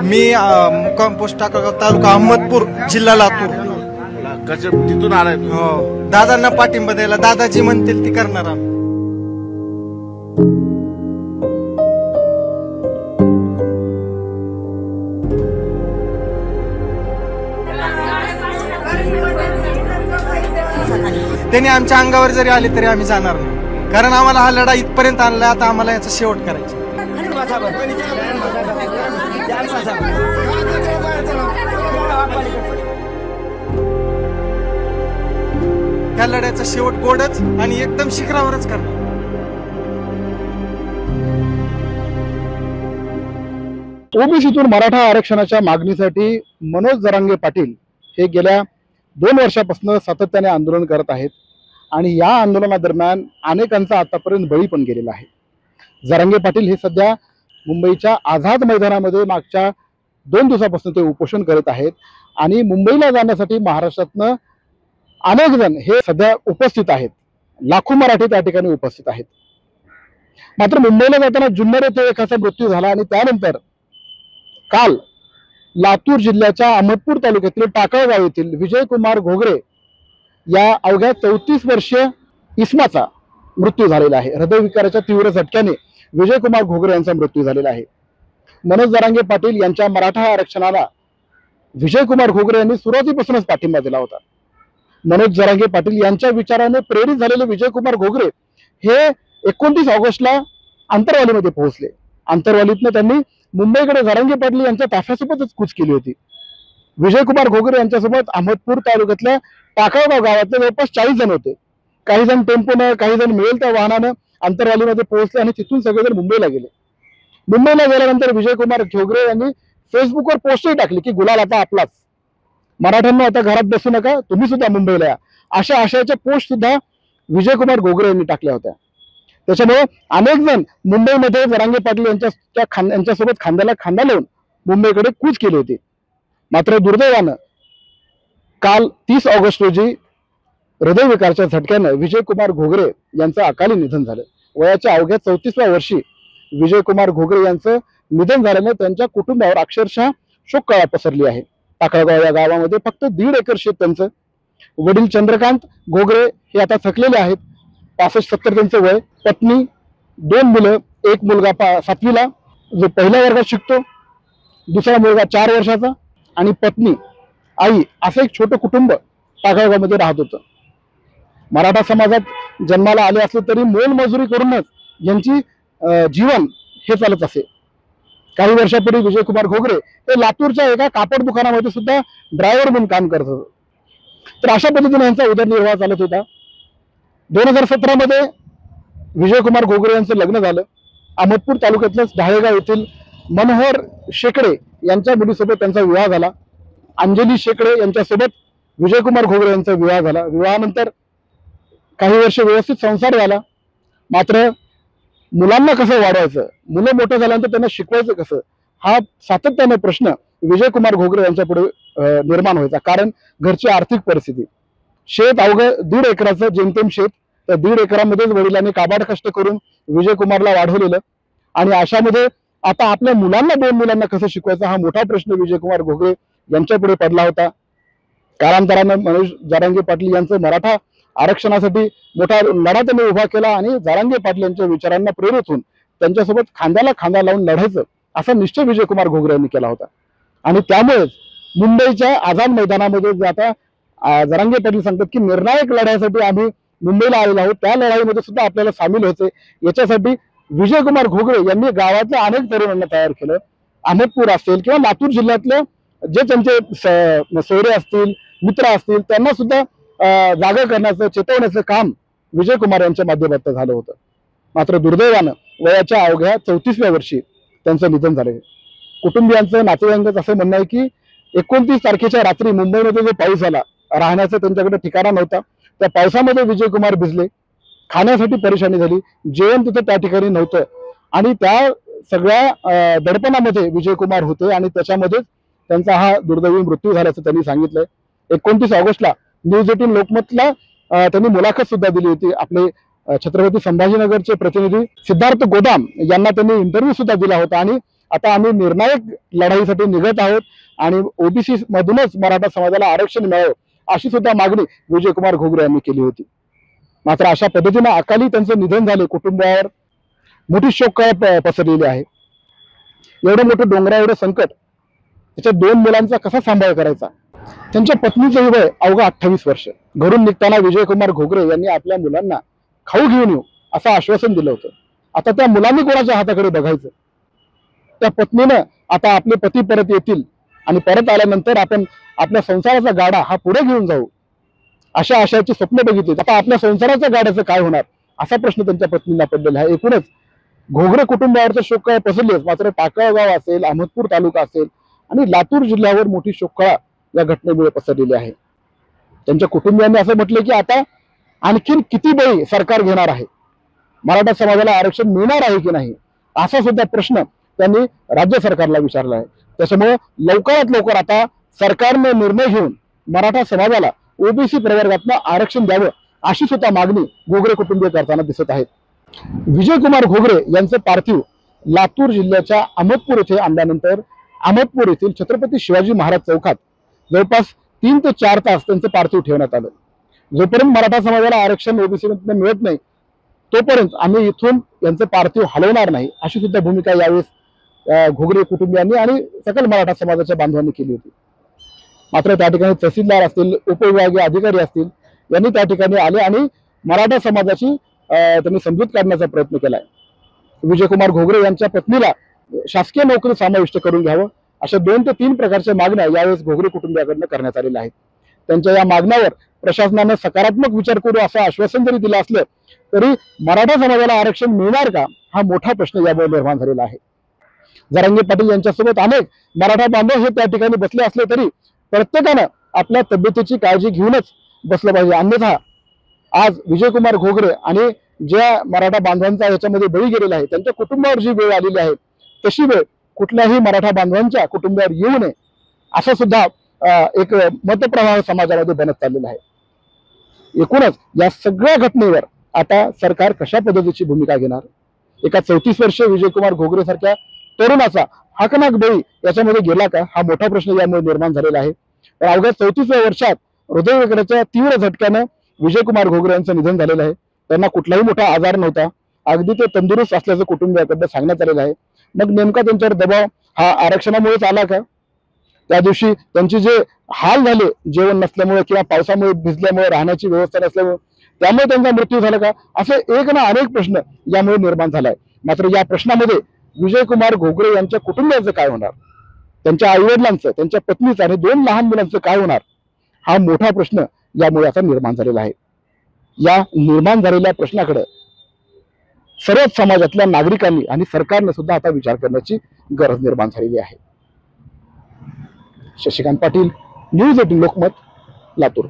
मी मुक्काम पोस्ट टाकळगाव, तालुका अहमदपूर, जिल्हा लातूर. कसं तिथून आलाय तू? हो, दादांना पाठिंबा द्यायला. दादाजी म्हणतील ती करणार आम्ही. त्यांनी आमच्या अंगावर जरी आले तरी आम्ही जाणार नाही, कारण आम्हाला हा लढा इथपर्यंत आणला. आता आम्हाला याचा शेवट करायचा. ह्या लढ्याचा शेवट गोडच आणि एकदम शिखरावरच करणार. ओबीसीतून मराठा आरक्षणाच्या मागणीसाठी मनोज जरांगे पाटील हे गेल्या 2 वर्षापासून सातत्याने आंदोलन करत आहेत आणि या आंदोलनादरम्यान अनेकांचा आतापर्यंत बळी पण गेलेला आहे. जरांगे पाटील हे सध्या मुंबईच्या आझाद मैदानामध्ये मागच्या 2 दिवसापासून ते उपोषण करत आहेत आणि मुंबईला जाण्यासाठी महाराष्ट्रातनं अनेक जण हे सध्या उपस्थित आहेत. लाखो मराठी त्या ठिकाणी उपस्थित आहेत. मात्र मुंबईला जाताना जुन्नर येथे एकाचा मृत्यू झाला आणि त्यानंतर काल लातूर जिल्ह्याच्या अहमदपूर तालुक्यातील टाकळगाव येथील विजयकुमार घोगरे या अवघ्या 34 वर्षीय इसमाचा मृत्यू झालेला आहे. हृदयविकाराच्या तीव्र झटक्याने विजयकुमार घोगरे यांचा मृत्यू झालेला आहे. मनोज जरांगे पाटील यांच्या मराठा आरक्षणाला विजयकुमार घोगरे यांनी सुरुवातीपासूनच पाठिंबा दिला होता. मनोज जरांगे पाटील यांच्या विचाराने प्रेरित झालेले विजयकुमार घोगरे हे 29 ऑगस्टला आंतरवालीमध्ये पोहोचले. आंतरवालीतनं त्यांनी मुंबईकडे जरांगे पाटील यांच्या ताफ्यासोबतच कूच केली होती. विजयकुमार घोगरे यांच्यासोबत अहमदपूर तालुक्यातल्या टाकळगाव गावातले जवळपास 40 जण होते. काही जण टेम्पोनं, काही जण मिळेल त्या वाहनानं आंतरवालीमध्ये पोहोचले आणि तिथून सगळेजण मुंबईला गेले. मुंबईला गेल्यानंतर विजयकुमार घोगरे यांनी फेसबुकवर पोस्टही टाकली की गुलाल आता आपलाच, मराठ्यांना आता घरात बसू नका, तुम्ही सुद्धा मुंबईला या, अशा आशयाच्या पोस्ट सुद्धा विजयकुमार घोगरे यांनी टाकल्या होत्या. त्याच्यामुळे अनेक जण मुंबईमध्ये जरांगे पाटील यांच्यासोबत खांद्याला खांदा लावून मुंबईकडे कूच केली होती. मात्र दुर्दैवानं काल 30 ऑगस्ट रोजी हृदयविकारच्या झटक्यानं विजयकुमार घोगरे यांचं अकाली निधन झालं. वयाच्या अवघ्या 34व्या वर्षी विजयकुमार घोगरे यांचं निधन झाल्याने त्यांच्या कुटुंबावर अक्षरशः शोककळा पसरली आहे. टाकळगाव या गावामध्ये फक्त 1.5 एकर शेत त्यांचं. वडील चंद्रकांत घोगरे हे आता थकलेले आहेत. 65-70 त्यांचं वय. पत्नी, 2 मुलं, एक मुलगा 7वीला जो पहिल्या वर्गात शिकतो, दुसरा मुलगा 4 वर्षाचा आणि पत्नी, आई, असं एक छोटं कुटुंब टाकळगावमध्ये राहत होतं. मराठा समाजात जन्माला आले असले तरी मोलमजुरी करूनच यांची जीवन हे चालत असे. काही वर्षापूर्वी विजयकुमार घोगरे हे लातूरच्या एका कापड दुकानामध्ये सुद्धा ड्रायव्हर म्हणून काम करत होते. तर अशा पद्धतीने यांचा उदरनिर्वाह चालत होता. 2017 मध्ये विजयकुमार घोगरे यांचं लग्न झालं. अहमदपूर तालुक्यातल्याच ढाळेगाव येथील मनोहर शेकडे यांच्या मुलीसोबत त्यांचा विवाह झाला. अंजली शेकडे यांच्यासोबत विजयकुमार घोगरे यांचा विवाह झाला. विवाहानंतर काही वर्ष व्यवस्थित संसार झाला. मात्र मुलांना कसं वाढवायचं, मुलं मोठं झाल्यानंतर त्यांना शिकवायचं कसं, हा सातत्याने प्रश्न विजयकुमार घोगरे यांच्या पुढे निर्माण व्हायचा. कारण घरची आर्थिक परिस्थिती, शेत अवघं 1.5 एकराचं जेमतेम शेत, त्या 1.5 एकरामध्येच वडिलांनी काबाड कष्ट करून विजयकुमारला वाढवलेलं आणि अशामध्ये आता आपल्या मुलांना, 2 मुलांना कसं शिकवायचं, हा मोठा प्रश्न विजयकुमार घोगरे यांच्या पुढे पडला होता. कालांतरानं मनोज जरांगे पाटील यांचं मराठा आरक्षणासाठी मोठा लढा त्यांनी उभा केला आणि जरांगे पाटील यांच्या विचारांना प्रेरित होऊन त्यांच्यासोबत खांद्याला खांदा लावून लढायचं असा निश्चय विजयकुमार घोगरे यांनी केला होता. आणि त्यामुळेच मुंबईच्या आझाद मैदानामध्ये जे आता जरांगे पाटील सांगतात की निर्णायक लढ्यासाठी आम्ही मुंबईला आलेलो आहोत, त्या लढाईमध्ये सुद्धा आपल्याला सामील व्हायचंय. याच्यासाठी विजयकुमार घोगरे यांनी गावातल्या अनेक तरुणांना तयार केलं. अहमदपूर असेल किंवा लातूर जिल्ह्यातले जे त्यांचे सोयरे असतील, मित्र असतील, त्यांना सुद्धा जागा करण्याचं, चेतवण्याचं काम विजयकुमार यांच्या माध्यमातून झालं होतं. मात्र दुर्दैवानं वयाच्या अवघ्या 34व्या वर्षी त्यांचं निधन झालं. कुटुंबियांचं, नातेवाईकांचं असं म्हणणं आहे की 29 तारखेच्या रात्री मुंबईमध्ये जो पाऊस झाला, राहण्याचं त्यांच्याकडे ठिकाणा नव्हता. त्या पावसामध्ये विजयकुमार भिजले, खाण्यासाठी परेशानी झाली, जेवण तिथं त्या ठिकाणी नव्हतं आणि त्या सगळ्या दडपणामध्ये विजयकुमार होते आणि त्याच्यामध्येच त्यांचा हा दुर्दैवी मृत्यू झाल्याचं त्यांनी सांगितलंय. 29 ऑगस्टला न्यूज 18 लोकमतला त्यांनी मुलाखत सुद्धा दिली होती. आपले छत्रपती संभाजीनगरचे प्रतिनिधी सिद्धार्थ गोदाम यांना त्यांनी इंटरव्ह्यू सुद्धा दिला होता आणि आता आम्ही निर्णायक लढाईसाठी निघत आहोत आणि ओबीसी मधूनच मराठा समाजाला आरक्षण मिळावं अशी सुद्धा मागणी विजयकुमार घोगरे यांनी केली होती. मात्र अशा पद्धतीने अकाली त्यांचं निधन झाले, कुटुंबावर मोठी शोककळा पसरलेली आहे. एवढं मोठं डोंगरा एवढं संकट, त्याच्या 2 मुलांचा कसा सांभाळ करायचा. त्यांच्या पत्नीचं वय अवघं 28 वर्ष. घरून निघताना विजयकुमार घोगरे यांनी आपल्या मुलांना खाऊ घेऊन येऊ असं आश्वासन दिलं होतं. आता त्या मुलांनी कोणाच्या हाताकडे बघायचं. त्या पत्नीनं आता आपले पती परत येतील आणि परत आल्यानंतर आपण आपल्या संसाराचा गाडा हा पुढे घेऊन जाऊ अशा आशयाची स्वप्न बघितली. आता आपल्या संसाराच्या गाड्याचं काय होणार असा प्रश्न त्यांच्या पत्नींना पडलेला आहे. एकूणच घोगरे कुटुंबावरचा शोककळा पसरलीच, मात्र टाकळगाव असेल, अहमदपूर तालुका असेल आणि लातूर जिल्ह्यावर मोठी शोककळा या घटनेमुळे पसरलेली आहे. त्यांच्या कुटुंबियांनी असं म्हटलं की आता आणखीन किती बळी सरकार घेणार आहे, मराठा समाजाला आरक्षण मिळणार आहे की नाही असा सुद्धा प्रश्न त्यांनी राज्य सरकारला विचारला आहे. त्याच्यामुळे लवकरात लवकर आता सरकारने निर्णय घेऊन मराठा समाजाला ओबीसी प्रवर्गातनं आरक्षण द्यावं अशी सुद्धा मागणी घोगरे कुटुंबीय करताना दिसत आहेत. विजयकुमार घोगरे यांचं पार्थिव लातूर जिल्ह्याच्या अहमदपूर येथे आणल्यानंतर अहमदपूर येथील छत्रपती शिवाजी महाराज चौकात जवळपास 3 ते 4 तास त्यांचं पार्थिव ठेवण्यात आलं. जोपर्यंत मराठा समाजाला आरक्षण ओबीसी मधून मिळत नाही तोपर्यंत आम्ही इथून यांचं पार्थिव हलवणार नाही अशी सुद्धा भूमिका यावेळेस घोगरे कुटुंबियांनी आणि सकल मराठा समाजाच्या बांधवांनी केली होती. मात्र त्या ठिकाणी तहसीलदार असतील, उपविभागीय अधिकारी असतील यांनी त्या ठिकाणी आले आणि मराठा समाजाची त्यांनी समजूत काढण्याचा प्रयत्न केलाय. विजयकुमार घोगरे यांच्या पत्नीला शासकीय नोकरी समाविष्ट करून घ्यावं अशा 2 ते 3 प्रकारच्या मागण्या यावेळेस घोगरे कुटुंबियाकडनं करण्यात आलेल्या आहेत. त्यांच्या या मागण्यावर प्रशासनानं सकारात्मक विचार करू असं आश्वासन जरी दिलं असलं तरी मराठा समाजाला आरक्षण मिळणार का हा मोठा प्रश्न यामुळे निर्माण झालेला आहे. जरांगे पाटील यांच्यासोबत अनेक मराठा बांधव हे त्या ठिकाणी बसले असले तरी प्रत्येकानं आपल्या तब्येतीची काळजी घेऊनच बसलं पाहिजे. अन्यथा आज विजयकुमार घोगरे आणि ज्या मराठा बांधवांचा याच्यामध्ये बळी गेलेला आहे त्यांच्या कुटुंबावर जी वेळ आलेली आहे तशी वेळ कुठल्याही मराठा बांधवांच्या कुटुंबावर येऊ नये असं सुद्धा एक मतप्रवाह समाजामध्ये बनत चाललेला आहे. एकूणच या सगळ्या घटनेवर आता सरकार कशा पद्धतीची भूमिका घेणार. एका 34 वर्षीय विजयकुमार घोगरे सारख्या तरुणाचा हाकनाक बळी याच्यामध्ये गेला का हा मोठा प्रश्न यामुळे निर्माण झालेला आहे. तर अवघ्या 34व्या वर्षात हृदयविकाराच्या तीव्र झटक्यानं विजयकुमार घोगरे यांचं निधन झालेलं आहे. त्यांना कुठलाही मोठा आजार नव्हता, अगदी ते तंदुरुस्त असल्याचं कुटुंबियाकडनं सांगण्यात आलेलं आहे. मग नेमका त्यांच्यावर दबाव हा आरक्षणामुळेच आला का. त्या दिवशी त्यांचे जे हाल झाले जेवण नसल्यामुळे किंवा पावसामुळे भिजल्यामुळे राहण्याची व्यवस्था नसल्यामुळे त्यामुळे त्यांचा मृत्यू झाला का असे एक ना अनेक प्रश्न यामुळे निर्माण झालाय. मात्र या प्रश्नामध्ये विजयकुमार घोगरे यांच्या कुटुंबियांचं काय होणार, त्यांच्या आईवडिलांचं, त्यांच्या पत्नीचं आणि 2 लहान मुलांचं काय होणार हा मोठा प्रश्न यामुळे आता निर्माण झालेला आहे. या निर्माण झालेल्या प्रश्नाकडे सर्वच समाजातल्या नागरिकांनी आणि सरकारने सुद्धा आता विचार करण्याची गरज निर्माण झालेली आहे. शशिकांत पाटील, न्यूज 18 लोकमत, लातूर.